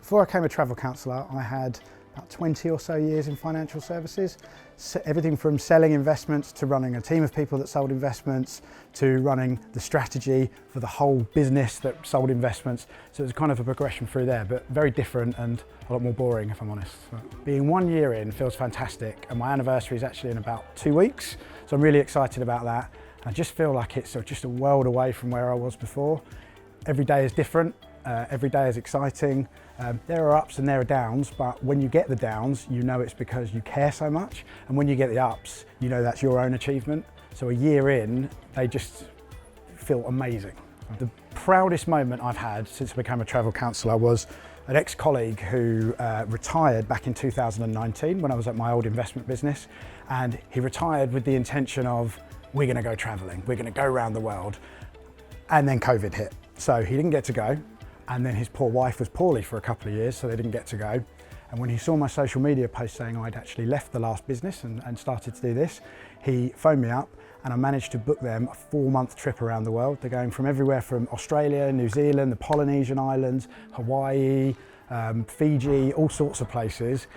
Before I became a travel counsellor, I had about 20 or so years in financial services. Everything from selling investments to running a team of people that sold investments to running the strategy for the whole business that sold investments. So it was kind of a progression through there, but very different and a lot more boring, if I'm honest. Being 1 year in feels fantastic, and my anniversary is actually in about 2 weeks. So I'm really excited about that. I just feel like it's just a world away from where I was before. Every day is different. Every day is exciting. There are ups and there are downs, but when you get the downs, you know it's because you care so much. And when you get the ups, you know that's your own achievement. So a year in, they just feel amazing. The proudest moment I've had since I became a travel counsellor was an ex-colleague who retired back in 2019 when I was at my old investment business. And he retired with the intention of, we're gonna go traveling, we're gonna go around the world. And then COVID hit. So he didn't get to go. And then his poor wife was poorly for a couple of years, so they didn't get to go. And when he saw my social media post saying I'd actually left the last business and started to do this, he phoned me up and I managed to book them a 4-month trip around the world. They're going from everywhere from Australia, New Zealand, the Polynesian Islands, Hawaii, Fiji, all sorts of places.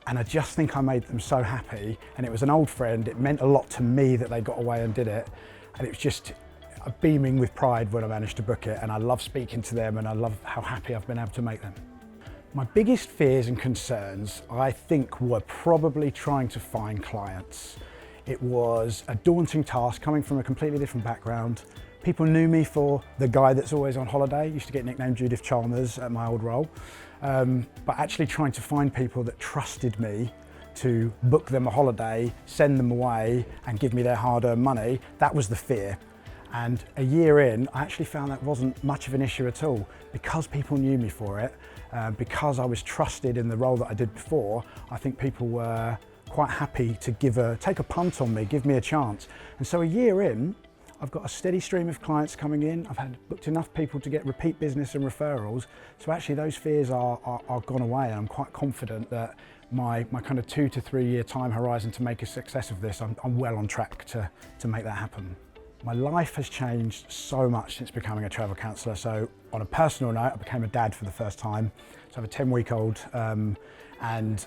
And I just think I made them so happy. And it was an old friend. It meant a lot to me that they got away and did it. And it was just beaming with pride when I managed to book it, and I love speaking to them and I love how happy I've been able to make them. My biggest fears and concerns, I think, were probably trying to find clients. It was a daunting task coming from a completely different background. People knew me for the guy that's always on holiday. Used to get nicknamed Judith Chalmers at my old role. But actually trying to find people that trusted me to book them a holiday, send them away and give me their hard-earned money, that was the fear. And a year in, I actually found that wasn't much of an issue at all. Because people knew me for it, because I was trusted in the role that I did before, I think people were quite happy to take a punt on me, give me a chance. And so a year in, I've got a steady stream of clients coming in. I've booked enough people to get repeat business and referrals. So actually those fears are gone away, and I'm quite confident that my kind of 2 to 3 year time horizon to make a success of this, I'm well on track to make that happen. My life has changed so much since becoming a travel counsellor. So on a personal note, I became a dad for the first time. So I have a 10-week-old, and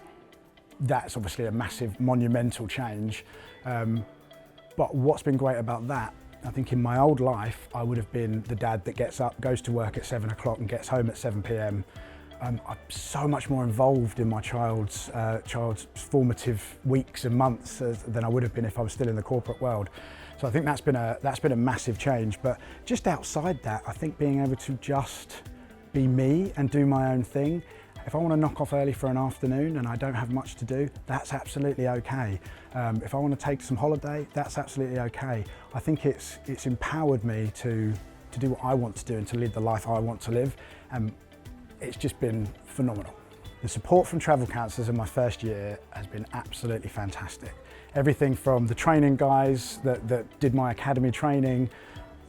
that's obviously a massive, monumental change. But what's been great about that, I think in my old life, I would have been the dad that gets up, goes to work at 7 o'clock and gets home at 7 p.m. I'm so much more involved in my child's formative weeks and months than I would have been if I was still in the corporate world. So I think that's been a massive change. But just outside that, I think being able to just be me and do my own thing. If I want to knock off early for an afternoon and I don't have much to do, that's absolutely okay. If I want to take some holiday, that's absolutely okay. I think it's empowered me to do what I want to do and to live the life I want to live. It's just been phenomenal. The support from travel counsellors in my first year has been absolutely fantastic. Everything from the training guys that did my academy training,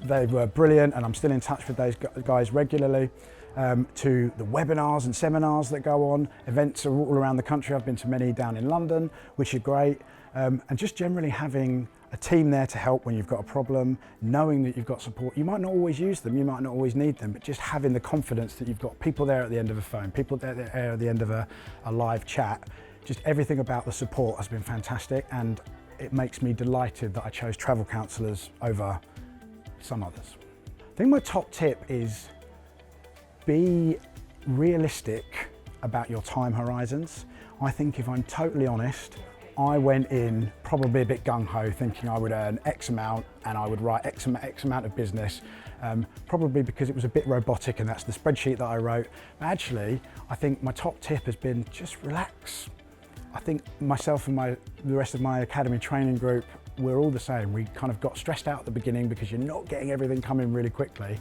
they were brilliant, and I'm still in touch with those guys regularly, to the webinars and seminars that go on. Events are all around the country. I've been to many down in London, which are great. And just generally having a team there to help when you've got a problem, knowing that you've got support. You might not always use them, you might not always need them, but just having the confidence that you've got people there at the end of a phone, people there at the end of a live chat. Just everything about the support has been fantastic, and it makes me delighted that I chose travel counsellors over some others. I think my top tip is be realistic about your time horizons. I think if I'm totally honest, I went in probably a bit gung-ho thinking I would earn X amount and I would write X amount of business, probably because it was a bit robotic and that's the spreadsheet that I wrote. But actually, I think my top tip has been just relax. I think myself and the rest of my academy training group, we're all the same. We kind of got stressed out at the beginning because you're not getting everything coming really quickly.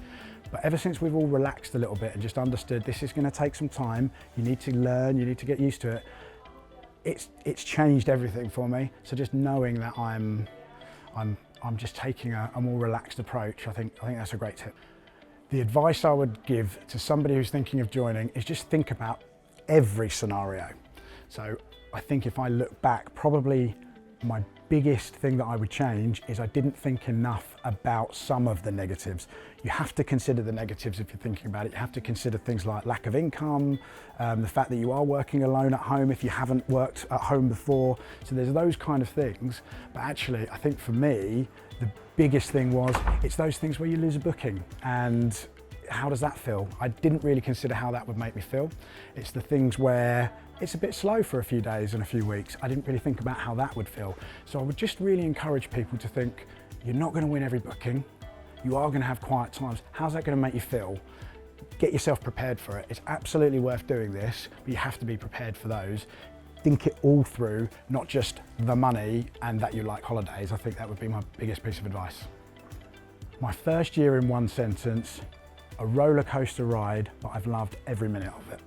But ever since we've all relaxed a little bit and just understood this is going to take some time, you need to learn, you need to get used to it, it's changed everything for me. So just knowing that I'm just taking a more relaxed approach, I think that's a great tip. The advice I would give to somebody who's thinking of joining is just think about every scenario. So I think if I look back, probably My biggest thing that I would change is I didn't think enough about some of the negatives. You have to consider the negatives if you're thinking about it. You have to consider things like lack of income, the fact that you are working alone at home if you haven't worked at home before. So there's those kind of things. But actually, I think for me, the biggest thing was, it's those things where you lose a booking. And how does that feel? I didn't really consider how that would make me feel. It's the things where it's a bit slow for a few days and a few weeks. I didn't really think about how that would feel. So I would just really encourage people to think, you're not going to win every booking. You are going to have quiet times. How's that going to make you feel? Get yourself prepared for it. It's absolutely worth doing this, but you have to be prepared for those. Think it all through, not just the money and that you like holidays. I think that would be my biggest piece of advice. My first year in one sentence, a roller coaster ride, but I've loved every minute of it.